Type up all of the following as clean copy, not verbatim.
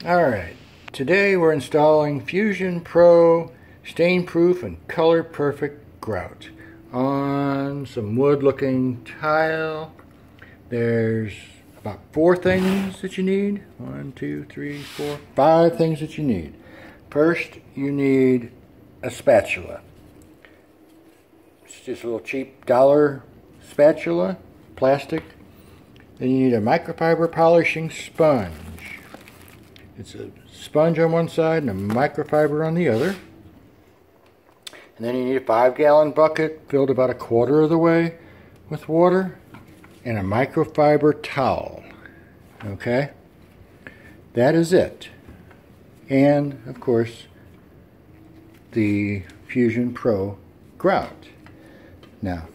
Alright, today we're installing Fusion Pro stain-proof and color-perfect grout on some wood-looking tile. There's about 4 things that you need. 1, 2, 3, 4, 5 things that you need. First, you need a spatula. It's just a little cheap dollar spatula, plastic. Then you need a microfiber polishing sponge. It's a sponge on one side and a microfiber on the other. And then you need a 5-gallon bucket filled about a quarter of the way with water and a microfiber towel. Okay? That is it. And, of course, the Fusion Pro grout. Now,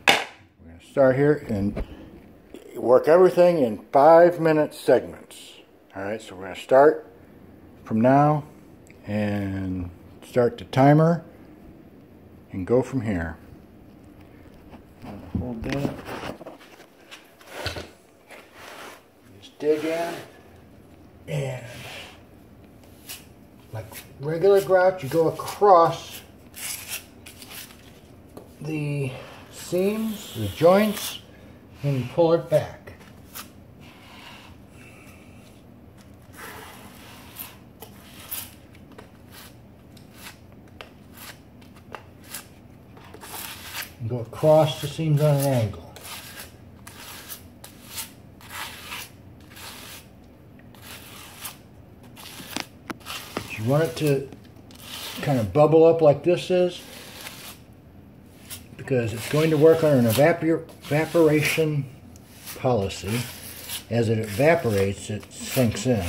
we're going to start here and work everything in 5-minute segments. Alright, so we're going to start from now and start the timer and go from here. Hold that. Just dig in, and like regular grout, you go across the seams, the joints, and you pull it back. And go across the seams on an angle. But you want it to kind of bubble up like this is, because it's going to work on an evaporation policy. As it evaporates, it sinks in.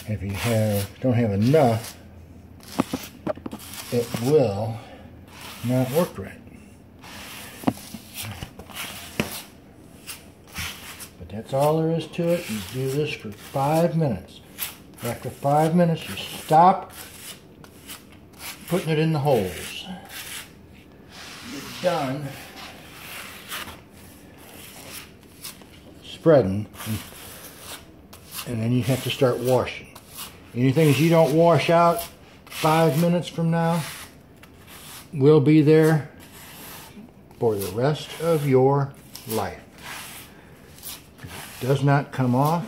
If you don't have enough, it will not work right. But that's all there is to it. You do this for 5 minutes. After 5 minutes, you stop putting it in the holes. You're done spreading, and then you have to start washing. Anything that you don't wash out 5 minutes from now will be there for the rest of your life. It does not come off.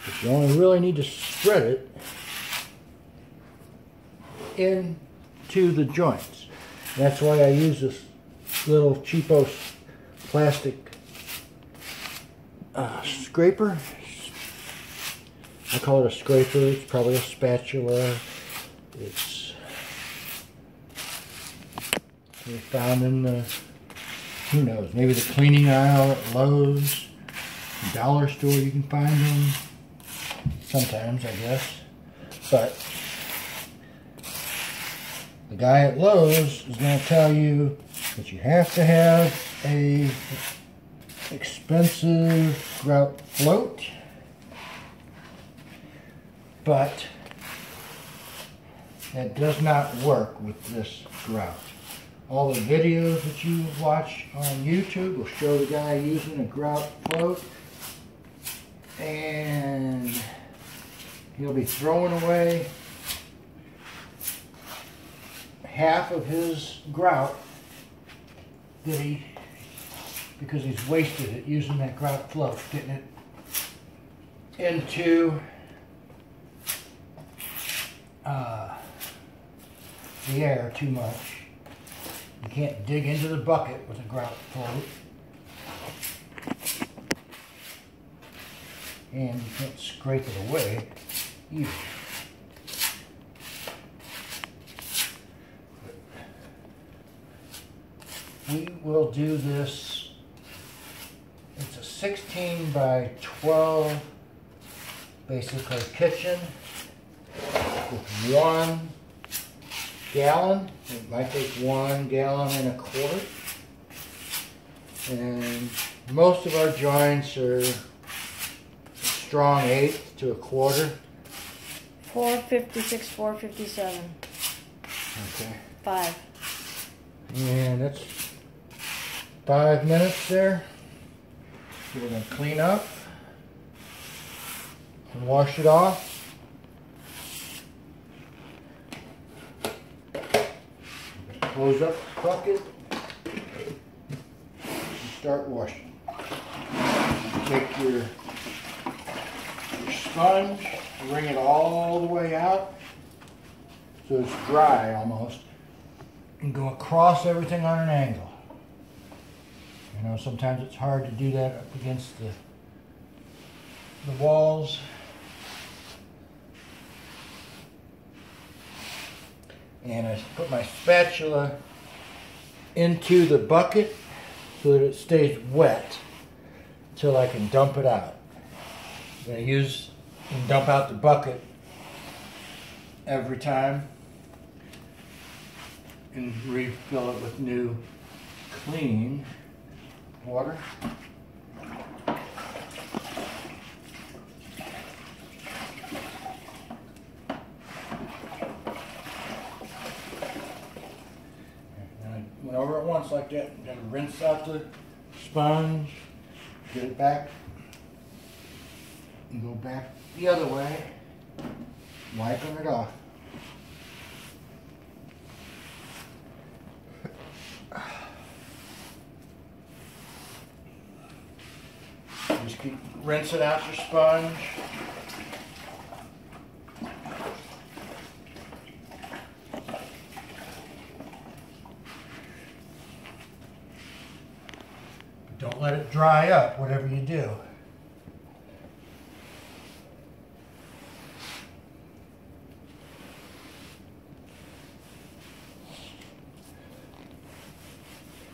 But you only really need to spread it into the joints. That's why I use this little cheapo plastic scraper. I call it a scraper. It's probably a spatula. It's found in the, who knows, maybe the cleaning aisle at Lowe's, the dollar store you can find them. Sometimes, I guess. But the guy at Lowe's is going to tell you that you have to have a expensive grout float, but that does not work with this grout. All the videos that you watch on YouTube will show the guy using a grout float, and he'll be throwing away half of his grout because he's wasted it using that grout float, getting it into the air too much. You can't dig into the bucket with a grout float, and you can't scrape it away either. We will do this. It's a 16 by 12 basically kitchen with 1 gallon. It might take 1 gallon and a quarter. And most of our joints are strong 1/8 to a quarter. 456, 457. Okay. 5. And that's 5 minutes there. So we're going to clean up and wash it off. Close up the bucket and start washing. Take your sponge, wring it all the way out so it's dry almost, and go across everything on an angle. You know, sometimes it's hard to do that up against the walls. And I put my spatula into the bucket so that it stays wet until I can dump it out. I'm going to use and dump out the bucket every time and refill it with new clean water. Went over it once like that. I'm going to rinse out the sponge, get it back, and go back the other way, wiping it off. Just keep rinsing out your sponge. Don't let it dry up, whatever you do.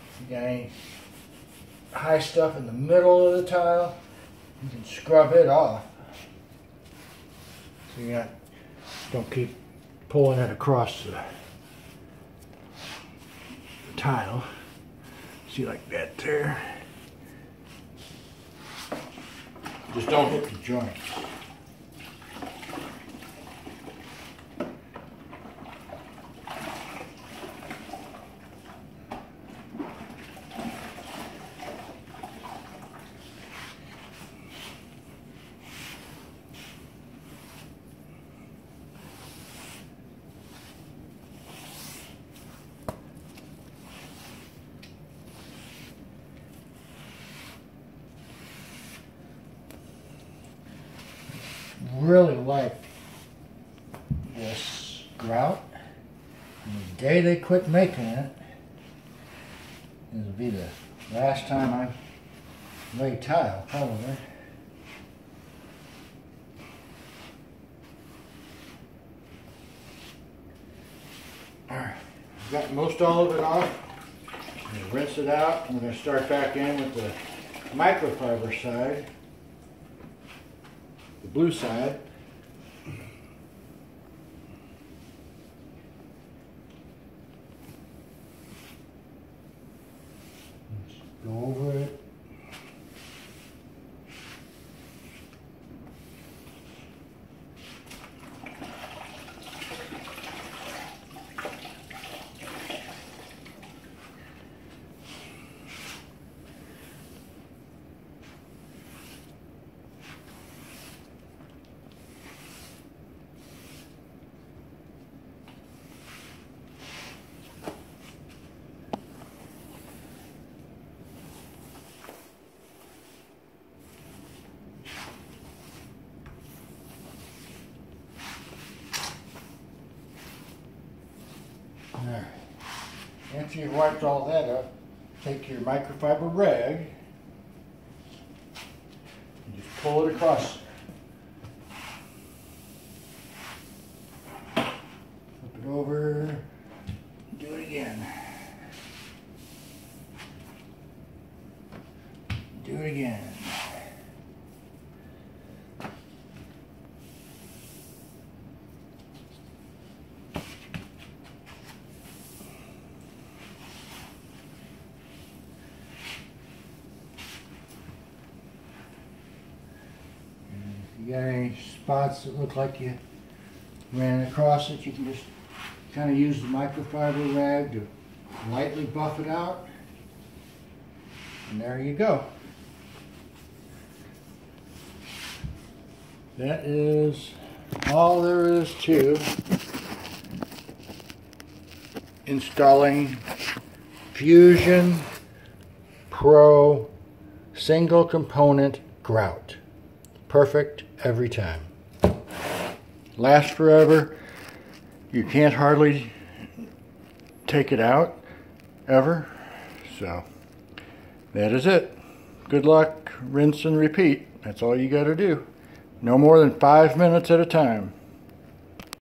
If you got any high stuff in the middle of the tile, you can scrub it off. So you don't keep pulling it across the tile. See, like that there. Just don't hit the joints. Really like this grout. And the day they quit making it, it'll be the last time I lay tile, probably. Alright, got most all of it off. I'm going to rinse it out. I'm going to start back in with the microfiber side. The blue side. Just go over it. Alright. After you've wiped all that up, take your microfiber rag and just pull it across. Flip it over, do it again. Do it again. If you got any spots that look like you ran across it, you can just kind of use the microfiber rag to lightly buff it out. And there you go. That is all there is to installing Fusion Pro single component grout. Perfect every time. Lasts forever. You can't hardly take it out ever. So that is it. Good luck, rinse and repeat. That's all you got to do. No more than 5 minutes at a time.